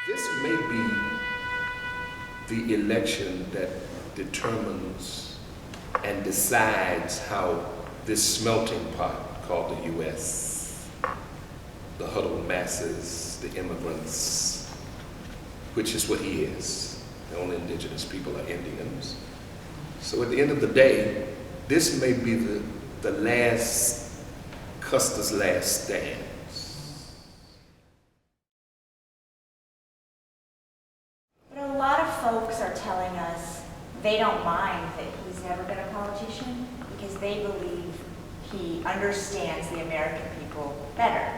This may be the election that determines and decides how this smelting pot called the U.S., the huddled masses, the immigrants, which is what he is. The only indigenous people are Indians. So at the end of the day, this may be the last, Custer's last stand. But a lot of folks are telling us they don't mind that he's never been a politician because they believe he understands the American people better.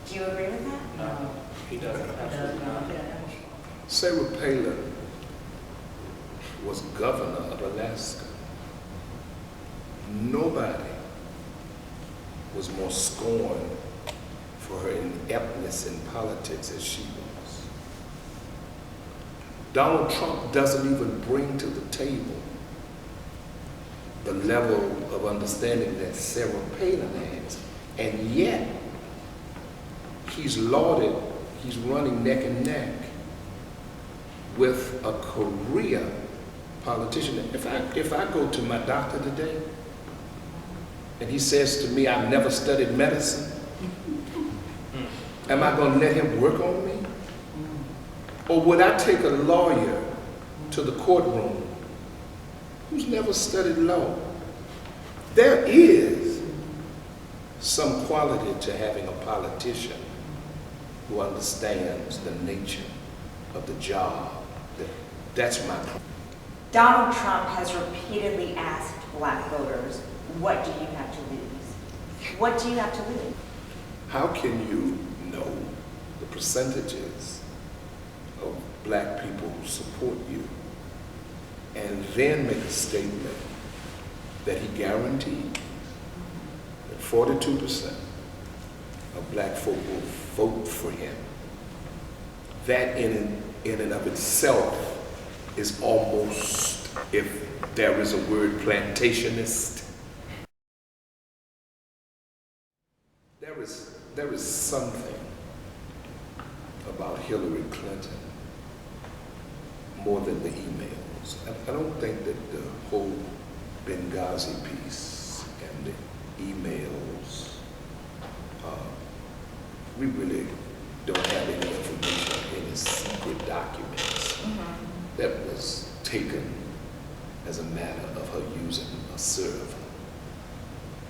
Do you agree with that? No, he doesn't. Absolutely not. Sarah Palin was governor of Alaska. Nobody was more scorned for her ineptness in politics as she was. Donald Trump doesn't even bring to the table the level of understanding that Sarah Palin has, and yet he's lauded, he's running neck and neck with a career politician. If I go to my doctor today and he says to me, I've never studied medicine, am I going to let him work on me? Or would I take a lawyer to the courtroom who's never studied law? There is some quality to having a politician who understands the nature of the job. That's my point. Donald Trump has repeatedly asked black voters, what do you have to lose? What do you have to lose? How can you know the percentages of black people who support you and then make a statement that he guaranteed that 42% of black folk will vote for him? That in and of itself is almost, if there is a word, plantationist. There is something about Hillary Clinton more than the emails. I don't think that the whole Benghazi piece and the emails, we really don't have any information on any secret documents that was taken as a matter of her using a server.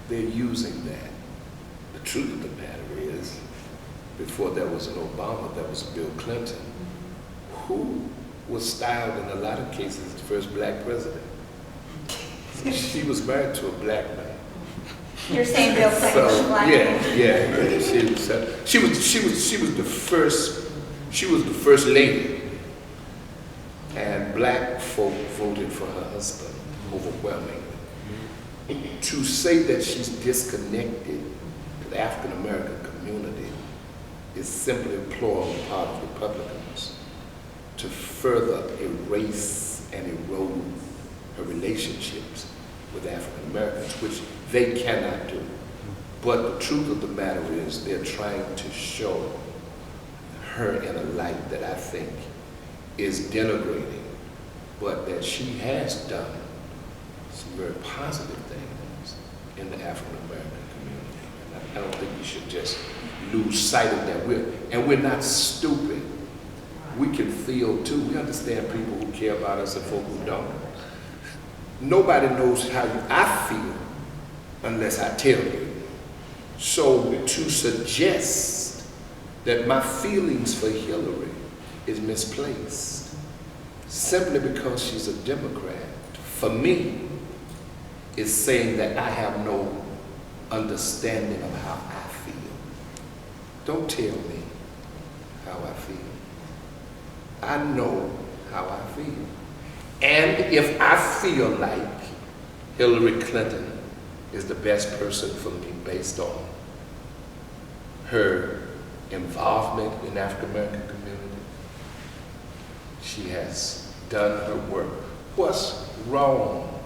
They're using that. The truth of the matter is, before there was an Obama, there was a Bill Clinton, who was styled in a lot of cases the first black president. She was married to a black man. You're saying Bill Clinton was black? Yeah. She was the first lady, and black folk voted for her husband overwhelmingly. To say that she's disconnected to the African American community is simply a ploy on the part of Republicans to further erase and erode her relationships with African Americans, which they cannot do. But the truth of the matter is they're trying to show her in a light that I think is denigrating, but that she has done some very positive things in the African American community. And I don't think we should just lose sight of that. We're not stupid. We can feel too. We understand people who care about us and folk who don't. Nobody knows how I feel unless I tell you. So to suggest that my feelings for Hillary is misplaced simply because she's a Democrat, for me, is saying that I have no understanding of how I feel. Don't tell me how I feel. I know how I feel. And if I feel like Hillary Clinton is the best person for me based on her involvement in the African American community, she has done her work. What's wrong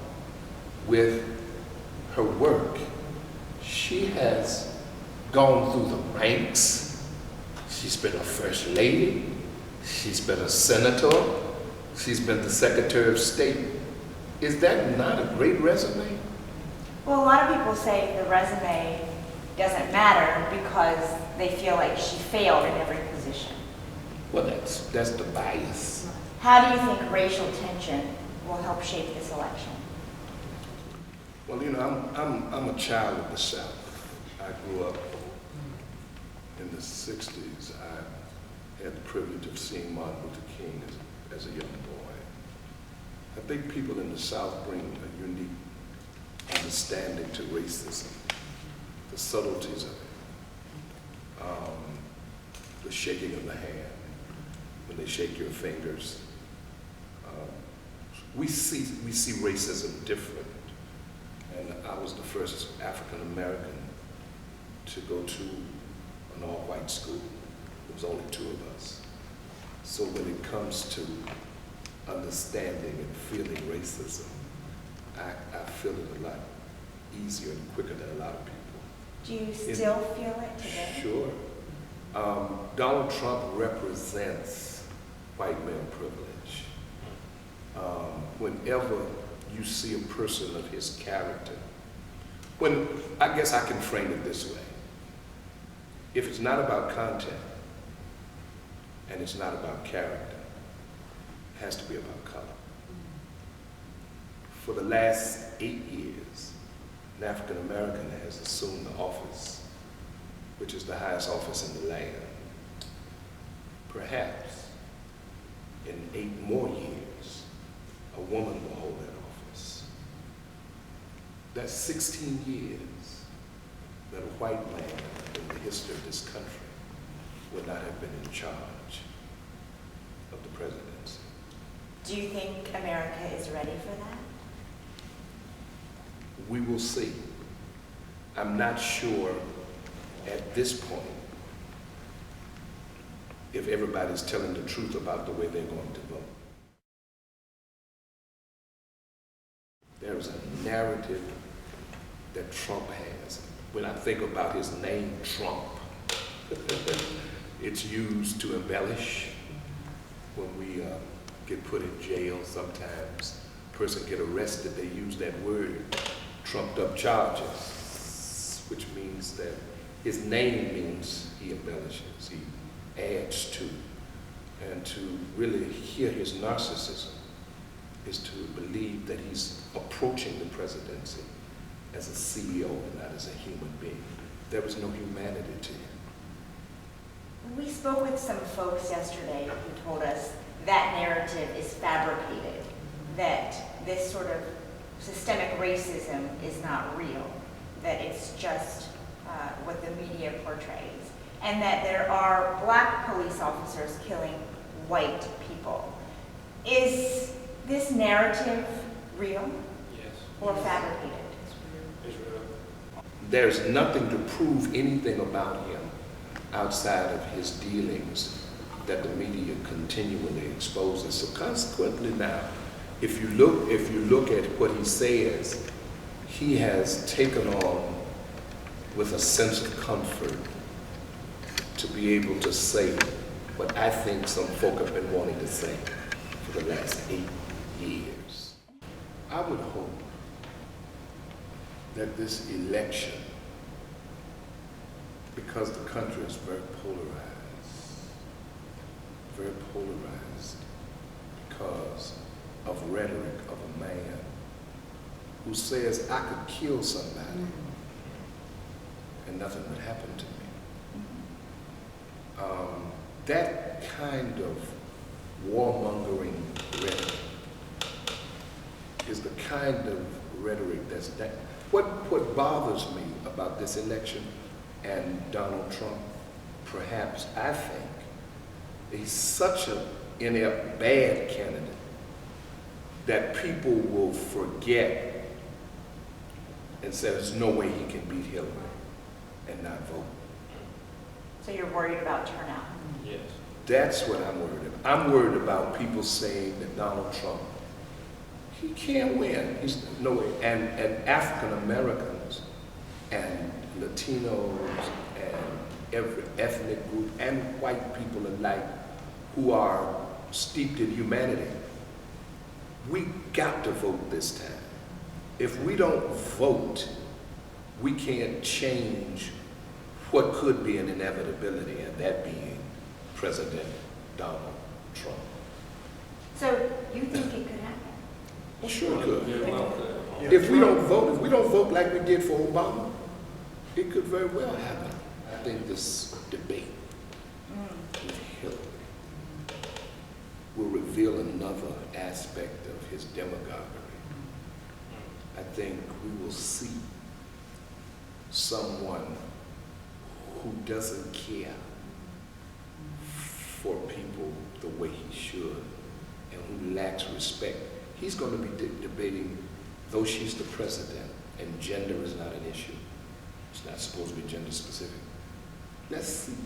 with her work? She has gone through the ranks. She's been a first lady. She's been a senator. She's been the Secretary of State. Is that not a great resume? Well, a lot of people say the resume doesn't matter because they feel like she failed in every position. Well, that's the bias. How do you think racial tension will help shape this election? Well, you know, I'm a child of the South. I grew up in the 60s. I had the privilege of seeing Martin Luther King as a young boy. I think people in the South bring a unique understanding to racism, the subtleties of it, the shaking of the hand, when they shake your fingers. We see racism different. And I was the first African American to go to an all-white school. There was only 2 of us. So when it comes to understanding and feeling racism, I feel it a lot easier and quicker than a lot of people. Do you still feel it today? Sure. Donald Trump represents white male privilege. Whenever you see a person of his character, I guess I can frame it this way. If it's not about content and it's not about character, it has to be about color. For the last 8 years, an African American has assumed the office, which is the highest office in the land. Perhaps in 8 more years, a woman will hold that office. That's 16 years that a white man in the history of this country would not have been in charge of the presidency. Do you think America is ready for that? We will see. I'm not sure at this point if everybody's telling the truth about the way they're going to vote. There's a narrative that Trump has. When I think about his name, Trump, it's used to embellish. When we get put in jail, sometimes a person get arrested, they use that word, trumped up charges, which means that his name means he embellishes, he adds to. And to really hear his narcissism is to believe that he's approaching the presidency as a CEO and not as a human being. There was no humanity to him. We spoke with some folks yesterday who told us that narrative is fabricated, that this sort of systemic racism is not real, that it's just what the media portrays, and that there are black police officers killing white people. Is this narrative real? Yes. Or fabricated? It's real. There's nothing to prove anything about him outside of his dealings that the media continually exposes. So consequently now, if you look at what he says, he has taken on with a sense of comfort to be able to say what I think some folk have been wanting to say for the last 8 years. I would hope that this election, because the country is very polarized because of rhetoric of a man who says, I could kill somebody and nothing would happen to me. That kind of warmongering rhetoric is the kind of rhetoric that's that. What bothers me about this election and Donald Trump, perhaps, I think, he's such an inept, bad candidate that people will forget and say there's no way he can beat Hillary and not vote. So you're worried about turnout? Yes. That's what I'm worried about. I'm worried about people saying that Donald Trump, he can't win. He's no way. And African Americans and Latinos and every ethnic group and white people alike who are steeped in humanity, we got to vote this time. If we don't vote, we can't change what could be an inevitability, and that being President Donald Trump. So you think it could happen? Well, sure it could. Very well could. If we don't vote like we did for Obama, it could very well happen. I think this debate with Hillary will reveal another aspect of his demagoguery. I think we will see someone who doesn't care for people the way he should and who lacks respect. He's going to be debating, though she's the president and gender is not an issue. It's not supposed to be gender specific. Let's see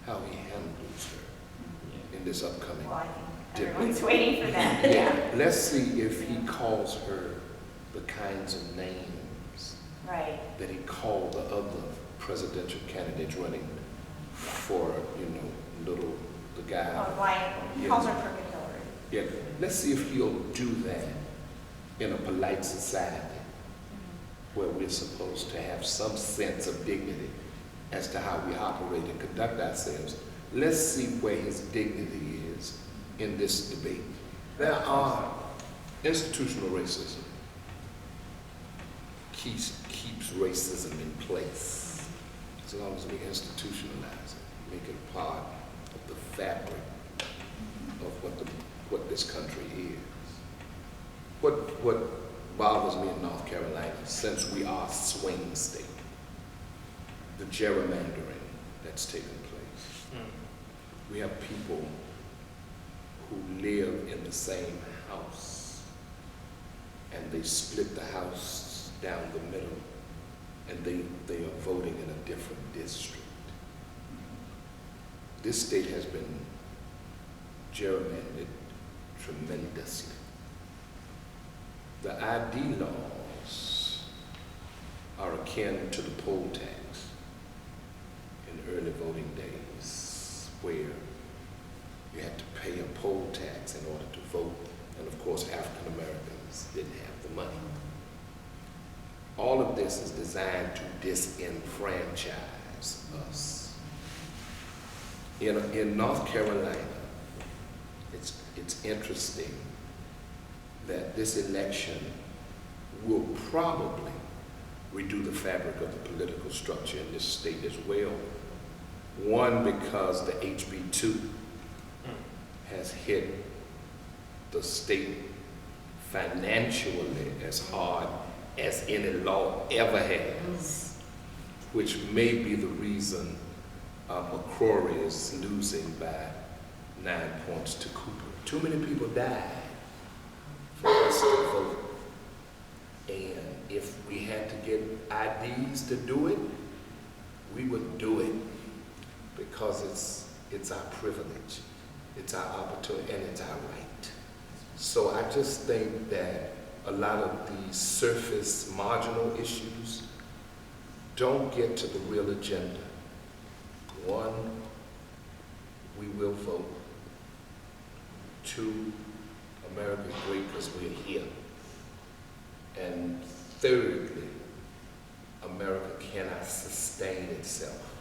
how he handles her in this upcoming Well, I think debate. everyone's waiting for that. Yeah. Let's see if he calls her the kinds of names Right. that he called the other presidential candidates running for, the guy. Oh, why? He Yeah. calls her Crooked Hillary. Yeah, let's see if he'll do that in a polite society where we're supposed to have some sense of dignity as to how we operate and conduct ourselves. Let's see where his dignity is in this debate. There are institutional racism keeps racism in place as long as we institutionalize it, make it part of the fabric of what this country is. What bothers me in North Carolina, since we are a swing state, the gerrymandering that's taken place. We have people who live in the same house and they split the house down the middle and they are voting in a different district. This state has been gerrymandered tremendously. The ID laws are akin to the poll tax in early voting days, where you had to pay a poll tax in order to vote, and of course African Americans didn't have the money. All of this is designed to disenfranchise us. In North Carolina, it's interesting that this election will probably redo the fabric of the political structure in this state as well. One, because the HB2 has hit the state financially as hard as any law ever has, which may be the reason McCrory is losing by 9 points to Cooper. Too many people died for us to vote. And if we had to get IDs to do it, we would do it because it's our privilege, it's our opportunity, and it's our right. So I just think that a lot of these surface marginal issues don't get to the real agenda. One, we will vote. Two, America's great because we're here. And thirdly, America cannot sustain itself